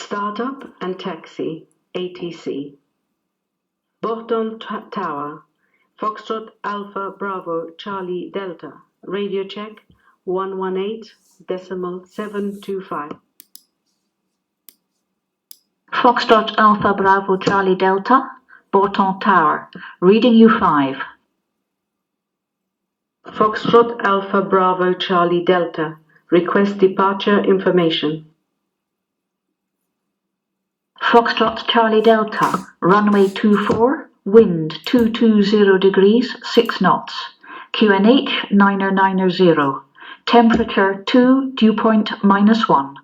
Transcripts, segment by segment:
Startup and taxi, ATC. Borton Tower, Foxtrot Alpha Bravo Charlie Delta, radio check 118.725. Foxtrot Alpha Bravo Charlie Delta, Borton Tower, reading you 5. Foxtrot Alpha Bravo Charlie Delta, request departure information. Foxtrot Charlie Delta, runway 24, wind 220 degrees, 6 knots, QNH 990, temperature 2, dew point -1.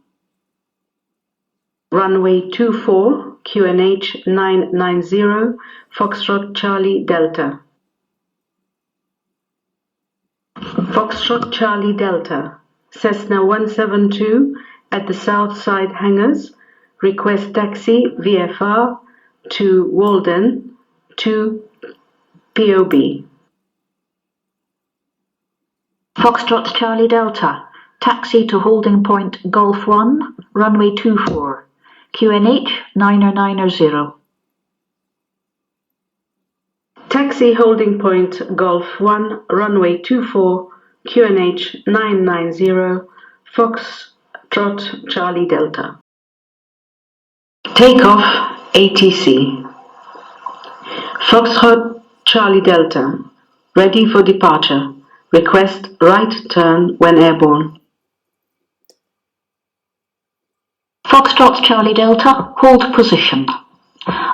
Runway 24, QNH 990, Foxtrot Charlie Delta. Foxtrot Charlie Delta, Cessna 172 at the south side hangars, request taxi VFR to Walden to POB. Foxtrot Charlie Delta, taxi to holding point Golf 1, runway 24, QNH 990. Taxi holding point Golf 1, runway 24, QNH 990, Foxtrot Charlie Delta. Takeoff ATC. Foxtrot Charlie Delta, ready for departure. Request right turn when airborne. Foxtrot Charlie Delta, hold position.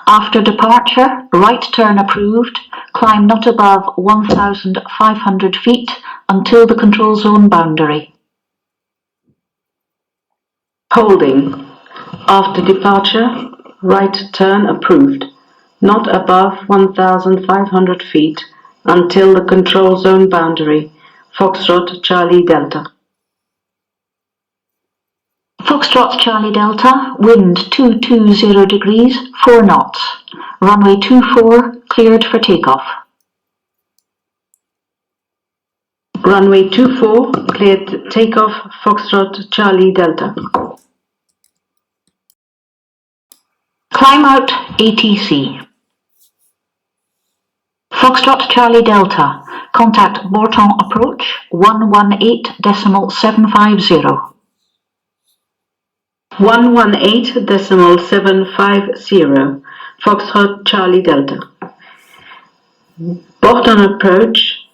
After departure, right turn approved, climb not above 1,500 feet until the control zone boundary. Holding. After departure, right turn approved, not above 1,500 feet until the control zone boundary. Foxtrot Charlie Delta. Foxtrot Charlie Delta, wind 220 degrees, 4 knots, runway 24, cleared for takeoff. Runway 24, cleared takeoff, Foxtrot Charlie Delta. Climb out ATC. Foxtrot Charlie Delta, contact Borton approach 118.750. 118.750, Foxtrot Charlie Delta. Borton approach,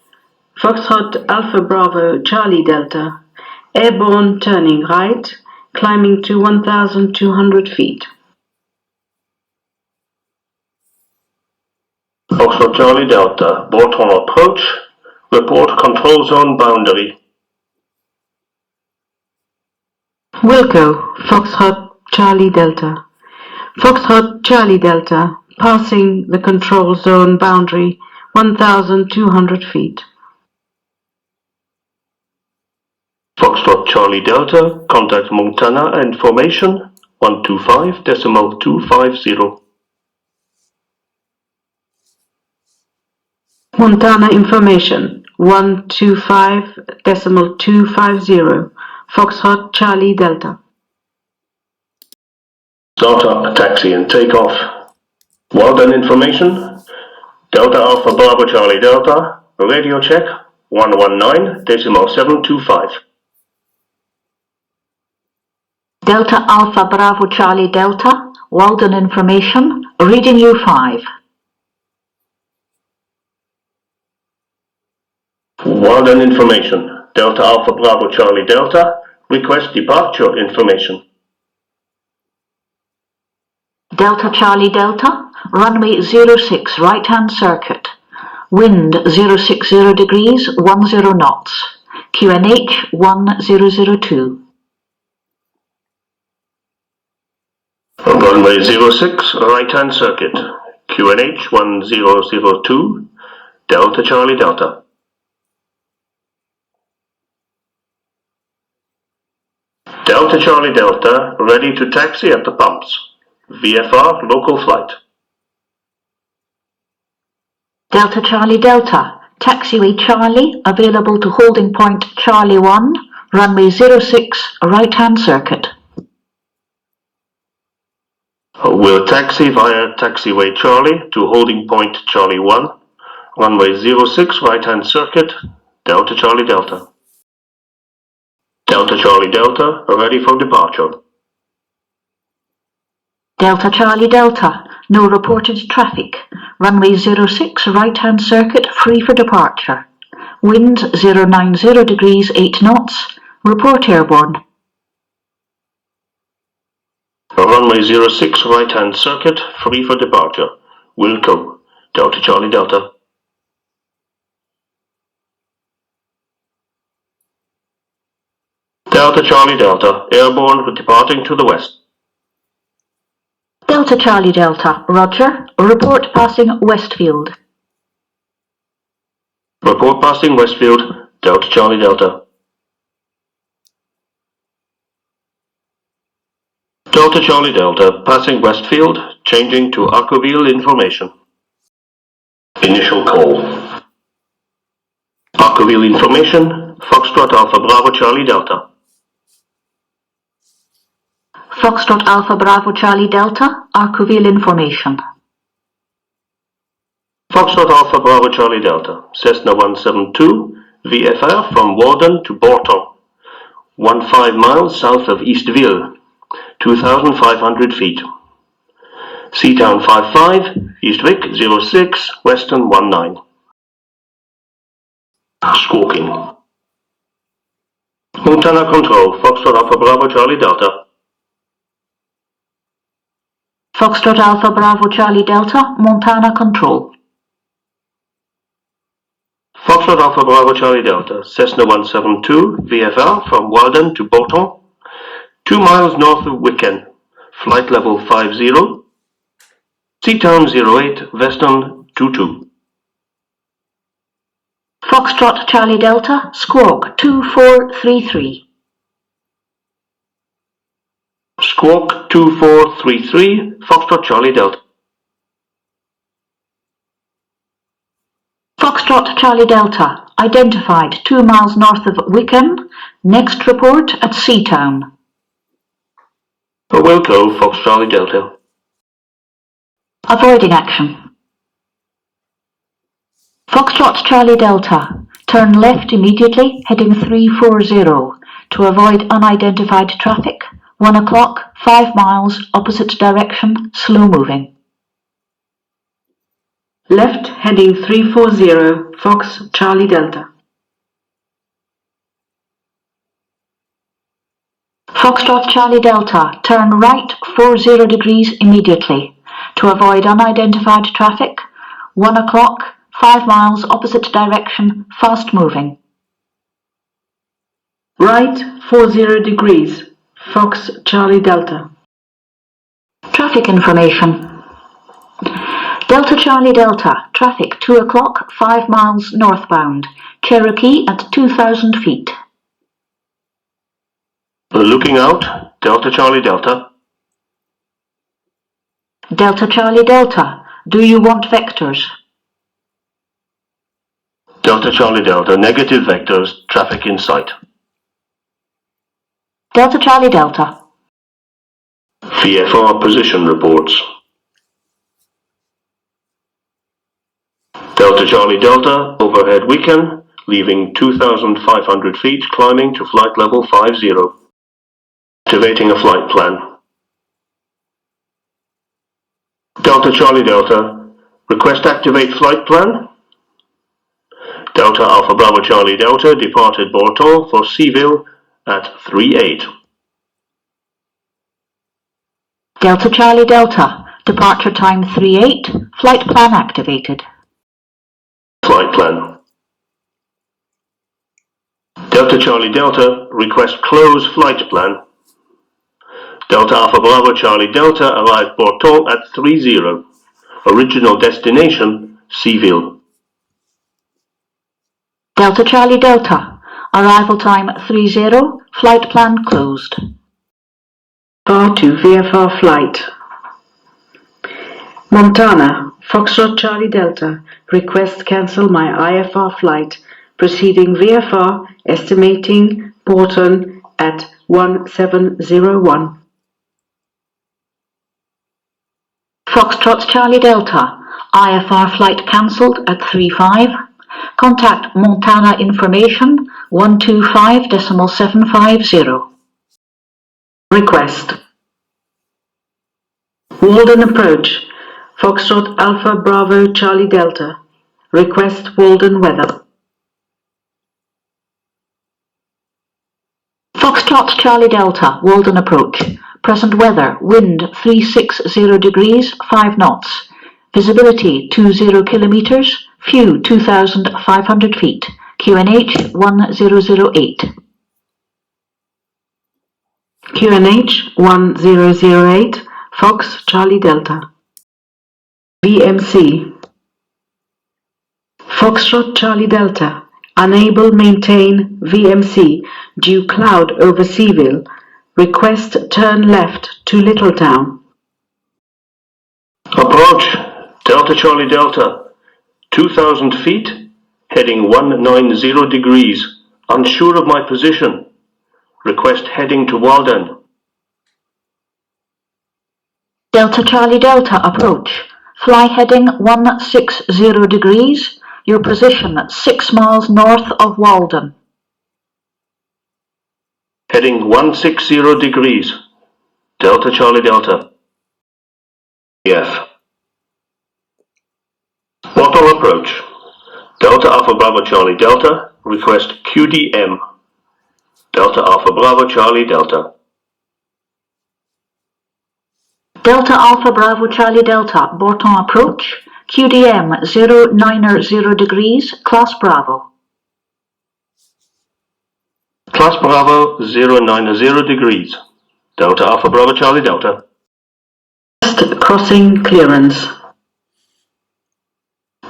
Foxtrot Alpha Bravo Charlie Delta, airborne turning right, climbing to 1,200 feet. Foxtrot Charlie Delta, Borton approach, report control zone boundary. Wilco, Foxtrot Charlie Delta. Foxtrot Charlie Delta, passing the control zone boundary, 1,200 feet. Foxtrot Charlie Delta, contact Montana information 125.250. Montana information 125.250, Foxtrot Charlie Delta. Startup, taxi and takeoff. Walden information, Delta Alpha Bravo Charlie Delta, radio check 119.725. Delta Alpha Bravo Charlie Delta, Walden information, reading you 5. Walden information, Delta Alpha Bravo Charlie Delta, request departure information. Delta Charlie Delta, runway 06 right-hand circuit, wind 060 degrees, 10 knots, QNH 1002. Runway 06 right-hand circuit, QNH 1002, Delta Charlie Delta. Delta Charlie Delta, ready to taxi at the pumps. VFR local flight. Delta Charlie Delta, taxiway Charlie, available to holding point Charlie 1, runway 06, right-hand circuit. Will taxi via taxiway Charlie to holding point Charlie 1, runway 06 right-hand circuit, Delta Charlie Delta. Delta Charlie Delta, ready for departure. Delta Charlie Delta, no reported traffic. Runway 06 right-hand circuit free for departure. Winds 090 degrees 8 knots. Report airborne. Runway 06 right-hand circuit free for departure. Wilco, Delta Charlie Delta. Delta Charlie Delta, airborne departing to the west. Delta Charlie Delta, roger. Report passing Westfield. Report passing Westfield, Delta Charlie Delta. Delta Charlie Delta, passing Westfield, changing to Arcoville information. Initial call. Arcoville information, Foxtrot Alpha Bravo Charlie Delta. Foxtrot Alpha Bravo Charlie Delta, Arcoville information. Foxtrot Alpha Bravo Charlie Delta, Cessna 172, VFR from Walden to Borton, 15 miles south of Eastville, 2,500 feet. Seatown 55, Eastwick 06, Western 19. Squawking. Montana Control, Foxtrot Alpha Bravo Charlie Delta. Foxtrot Alpha Bravo Charlie Delta, Montana Control. Foxtrot Alpha Bravo Charlie Delta, Cessna 172, VFR from Walden to Borton, 2 miles north of Wicken, flight level 50, Seatown 08, Western 22. Foxtrot Charlie Delta, Squawk 2433. Squawk 2433, Foxtrot Charlie Delta. Foxtrot Charlie Delta, identified 2 miles north of Wicken. Next report at Seatown. Wilco, Fox Charlie Delta. Avoiding action. Foxtrot Charlie Delta, turn left immediately, heading 340, to avoid unidentified traffic. 1 o'clock, 5 miles, opposite direction, slow moving. Left heading 340, Fox Charlie Delta. Foxtrot Charlie Delta, turn right 40 degrees immediately, to avoid unidentified traffic. 1 o'clock, 5 miles, opposite direction, fast moving. Right 40 degrees, Fox Charlie Delta. Traffic information. Delta Charlie Delta, traffic 2 o'clock, 5 miles northbound, Cherokee at 2,000 feet. Looking out, Delta Charlie Delta. Delta Charlie Delta, do you want vectors? Delta Charlie Delta, negative vectors, traffic in sight. Delta Charlie Delta. VFR position reports. Delta Charlie Delta, overhead Wicken, leaving 2,500 feet, climbing to flight level 50. Activating a flight plan. Delta Charlie Delta, request activate flight plan. Delta Alpha Bravo Charlie Delta departed Borton for Seville at 38. Delta Charlie Delta, departure time 38, flight plan activated. Flight plan. Delta Charlie Delta, request close flight plan. Delta Alpha Bravo Charlie Delta arrived Borton at 30. Original destination, Seville. Delta Charlie Delta, arrival time 30, flight plan closed. R2 VFR flight. Montana, Foxtrot Charlie Delta, request cancel my IFR flight, proceeding VFR, estimating Borton at 1701. Foxtrot Charlie Delta, IFR flight cancelled at 35. Contact Montana Information 125.750. Request. Walden approach. Foxtrot Alpha Bravo Charlie Delta. Request Walden weather. Foxtrot Charlie Delta, Walden approach. Present weather, wind 360 degrees, 5 knots. Visibility 20 kilometers, view 2,500 feet. QNH 1008. QNH 1008, Fox Charlie Delta. VMC. Foxtrot Charlie Delta. Unable maintain VMC due cloud over Seaville. Request turn left to Littletown. Approach, Delta Charlie Delta, 2,000 feet, heading 190 degrees, unsure of my position. Request heading to Walden. Delta Charlie Delta approach. Fly heading 160 degrees. Your position 6 miles north of Walden. Heading 160 degrees, Delta Charlie Delta. F. Borton approach, Delta Alpha Bravo Charlie Delta, request QDM. Delta Alpha Bravo Charlie Delta. Delta Alpha Bravo Charlie Delta, Borton approach. QDM 090 degrees, class Bravo. Class Bravo 090 degrees, Delta Alpha Bravo Charlie Delta. First crossing clearance.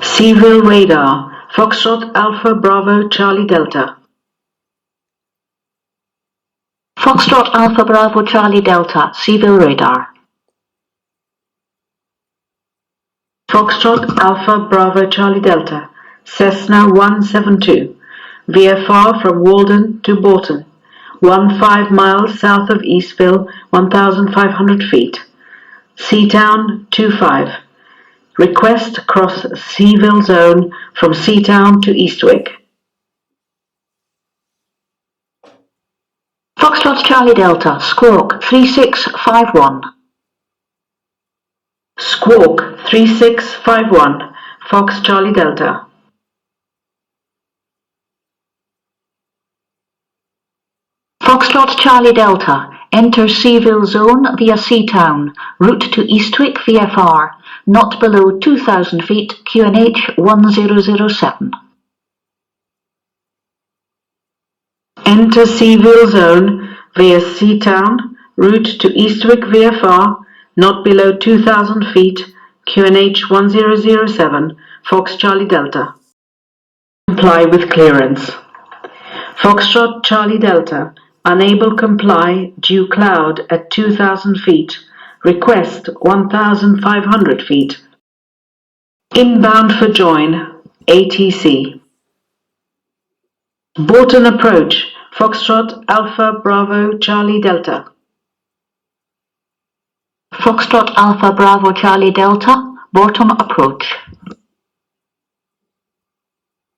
Seaville radar, Foxtrot Alpha Bravo Charlie Delta. Foxtrot Alpha Bravo Charlie Delta, Seaville radar. Foxtrot Alpha Bravo Charlie Delta, Cessna 172, VFR from Walden to Borton, 15 miles south of Eastville, 1,500 feet. Seatown 25. Request cross Seaville zone from Seatown to Eastwick. Foxtrot Charlie Delta, Squawk 3651. Squawk 3651, Fox Charlie Delta. Foxtrot Charlie Delta, enter Seaville zone via Seatown, route to Eastwick VFR, not below 2,000 feet, QNH 1007. Enter Seaville zone via Seatown, route to Eastwick VFR, not below 2,000 feet, QNH 1007, Fox Charlie Delta. Comply with clearance. Foxtrot Charlie Delta, unable comply due cloud at 2,000 feet, request 1,500 feet. Inbound for join, ATC. Borton approach, Foxtrot Alpha Bravo Charlie Delta. Foxtrot Alpha Bravo Charlie Delta, Borton approach.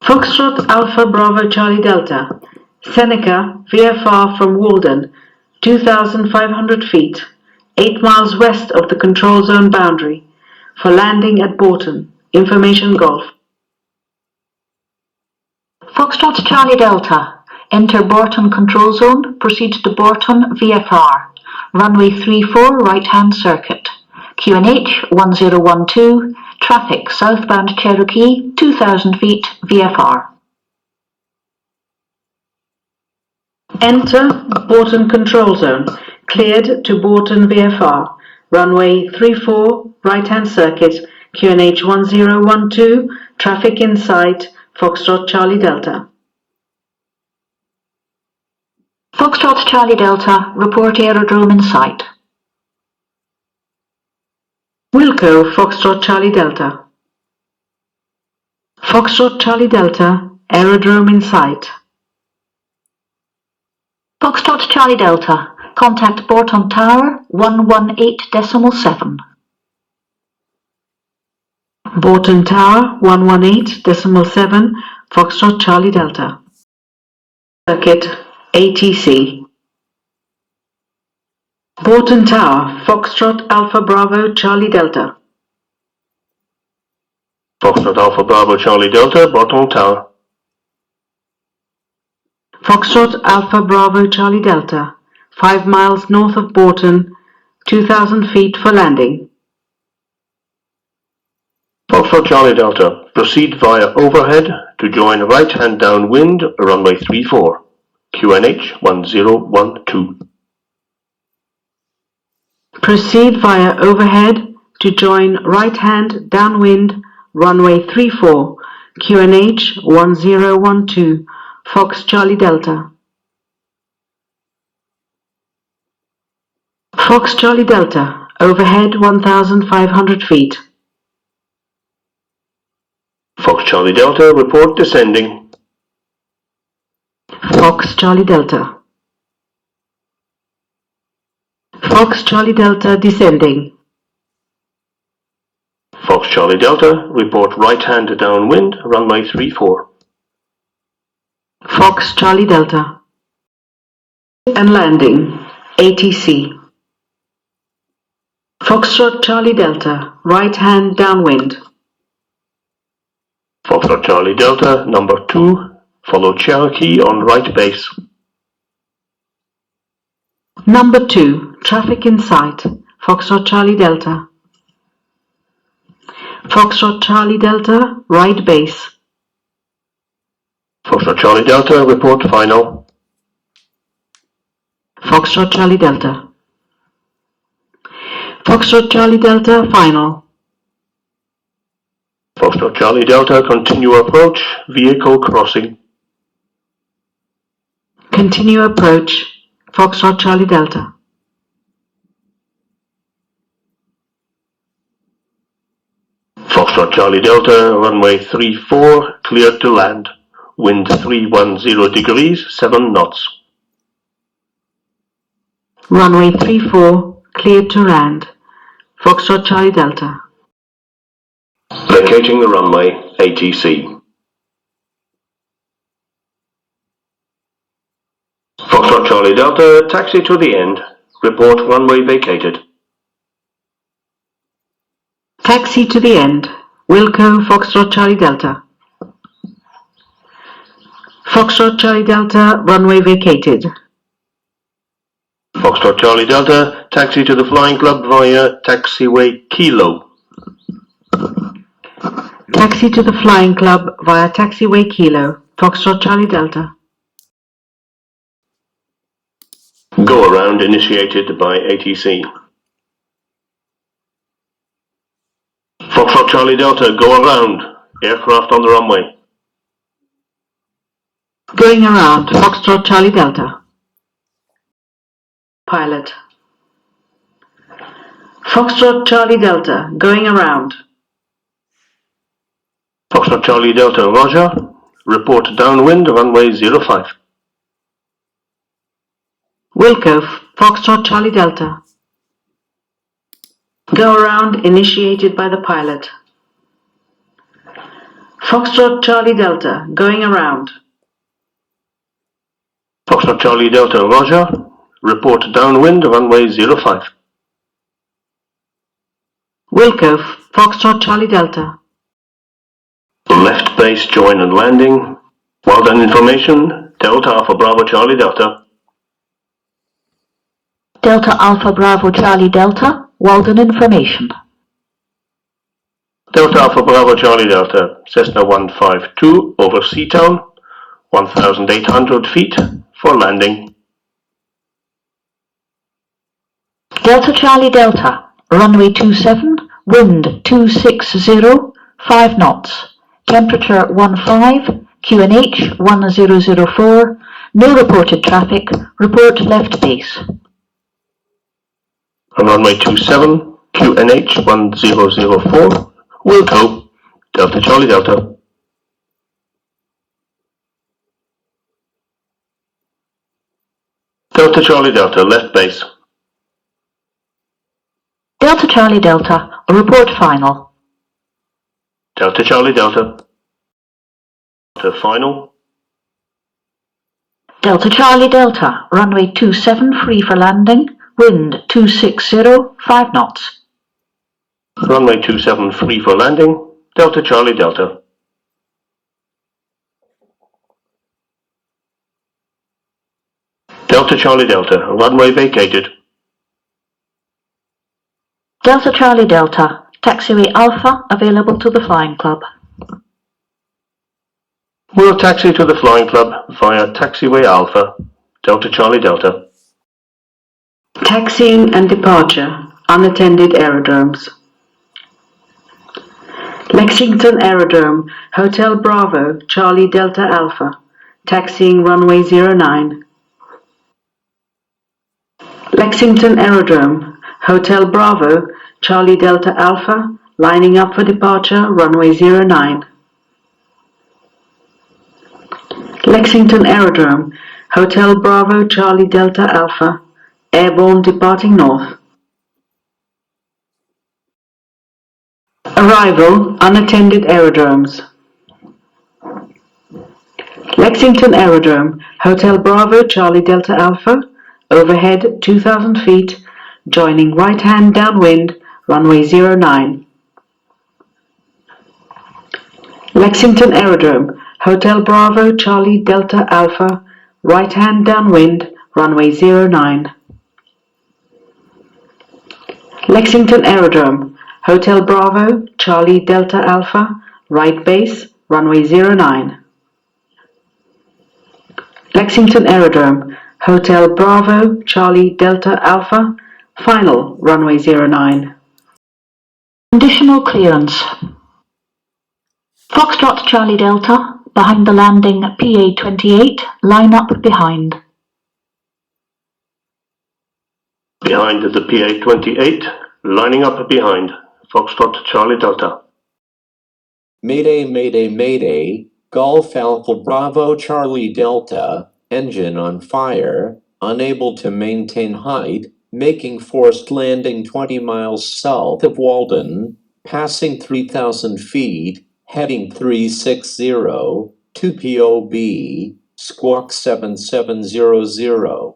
Foxtrot Alpha Bravo Charlie Delta, Seneca VFR from Walden, 2,500 feet, 8 miles west of the control zone boundary, for landing at Borton, Information Golf. Foxtrot Charlie Delta, enter Borton control zone, proceed to Borton VFR, runway 34 right-hand circuit, QNH 1012, traffic southbound Cherokee, 2,000 feet, VFR. Enter Borton control zone, cleared to Borton VFR, runway 34 right-hand circuit, QNH 1012, traffic in sight, Foxtrot Charlie Delta. Foxtrot Charlie Delta, report aerodrome in sight. Wilco Foxtrot Charlie Delta. Foxtrot Charlie Delta, aerodrome in sight. Foxtrot Charlie Delta, contact Borton Tower 118.7. Borton Tower 118.7 Foxtrot Charlie Delta. Circuit ATC. Borton Tower Foxtrot Alpha Bravo Charlie Delta. Foxtrot Alpha Bravo Charlie Delta, Borton Tower. Foxtrot Alpha Bravo Charlie Delta, 5 miles north of Borton, 2,000 feet for landing. Foxtrot Charlie Delta, proceed via overhead to join right-hand downwind, runway 34, QNH 1012. Proceed via overhead to join right-hand downwind, runway 34, QNH 1012, Fox Charlie Delta. Fox Charlie Delta, overhead 1,500 feet. Fox Charlie Delta, report descending. Fox Charlie Delta. Fox Charlie Delta descending. Fox Charlie Delta, report right-hand downwind, runway 34. Fox Charlie Delta. And landing, ATC. Foxtrot Charlie Delta, right-hand downwind. Foxtrot Charlie Delta, number 2, follow Cherokee on right base. Number 2, traffic in sight, Foxtrot Charlie Delta. Foxtrot Charlie Delta, right base. Foxtrot Charlie Delta, report final. Foxtrot Charlie Delta. Foxtrot Charlie Delta, final. Foxtrot Charlie Delta, continue approach, vehicle crossing. Continue approach, Foxtrot Charlie Delta. Foxtrot Charlie Delta, runway 34, cleared to land. Wind 310 degrees, 7 knots. Runway 34, cleared to land, Foxtrot Charlie Delta. Vacating the runway, ATC. Foxtrot Charlie Delta, taxi to the end. Report runway vacated. Taxi to the end, Wilco Foxtrot Charlie Delta. Foxtrot Charlie Delta, runway vacated. Foxtrot Charlie Delta, taxi to the Flying Club via taxiway Kilo. Taxi to the Flying Club via taxiway Kilo, Foxtrot Charlie Delta. Go around initiated by ATC. Foxtrot Charlie Delta, go around. Aircraft on the runway. Going around, Foxtrot Charlie Delta. Pilot. Foxtrot Charlie Delta, going around. Foxtrot Charlie Delta, roger. Report downwind, runway 05. Wilco Foxtrot Charlie Delta. Go around initiated by the pilot. Foxtrot Charlie Delta, going around. Foxtrot Charlie Delta, roger. Report downwind, runway 05. Wilco Foxtrot Charlie Delta. Left base join and landing. Walden information. Delta Alpha Bravo Charlie Delta. Delta Alpha Bravo Charlie Delta, Walden information. Delta Alpha Bravo Charlie Delta, Cessna 152 over Seatown, 1,800 feet for landing. Delta Charlie Delta, runway 27, wind 260, 5 knots, temperature 15, QNH 1004, no reported traffic, report left base. Runway 27, QNH 1004, Wilco, Delta Charlie Delta. Delta Charlie Delta, left base. Delta Charlie Delta, report final. Delta Charlie Delta. Final. Delta Charlie Delta, runway 27 free for landing, wind 260, 5 knots. Runway 27 free for landing, Delta Charlie Delta. Delta Charlie Delta, runway vacated. Delta Charlie Delta, taxiway Alpha available to the Flying Club. We'll taxi to the Flying Club via taxiway Alpha, Delta Charlie Delta. Taxiing and departure, unattended aerodromes. Lexington Aerodrome, Hotel Bravo, Charlie Delta Alpha, taxiing runway 09. Lexington Aerodrome, Hotel Bravo, Charlie Delta Alpha, lining up for departure runway 09. Lexington Aerodrome, Hotel Bravo, Charlie Delta Alpha, airborne departing north. Arrival, unattended aerodromes. Lexington Aerodrome, Hotel Bravo, Charlie Delta Alpha, overhead 2,000 feet, joining right-hand downwind, runway 09. Lexington Aerodrome, Hotel Bravo, Charlie Delta Alpha, right-hand downwind, runway 09. Lexington Aerodrome, Hotel Bravo, Charlie Delta Alpha, right base, runway 09. Lexington Aerodrome, Hotel Bravo, Charlie Delta Alpha, final, runway 09. Conditional clearance. Foxtrot Charlie Delta, behind the landing PA-28, line up behind. Behind the PA-28, lining up behind, Foxtrot Charlie Delta. Mayday, Mayday, Mayday, Golf Alpha Bravo Charlie Delta, engine on fire, unable to maintain height, making forced landing 20 miles south of Walden, passing 3,000 feet, heading 360, 2POB, squawk 7700.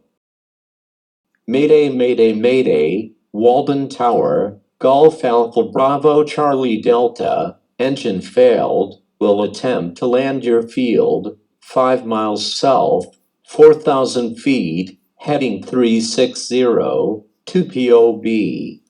Mayday, Mayday, Mayday, Walden Tower, Golf Alpha Bravo Charlie Delta, engine failed, will attempt to land your field, 5 miles south, 4,000 feet, heading 360, 2POB.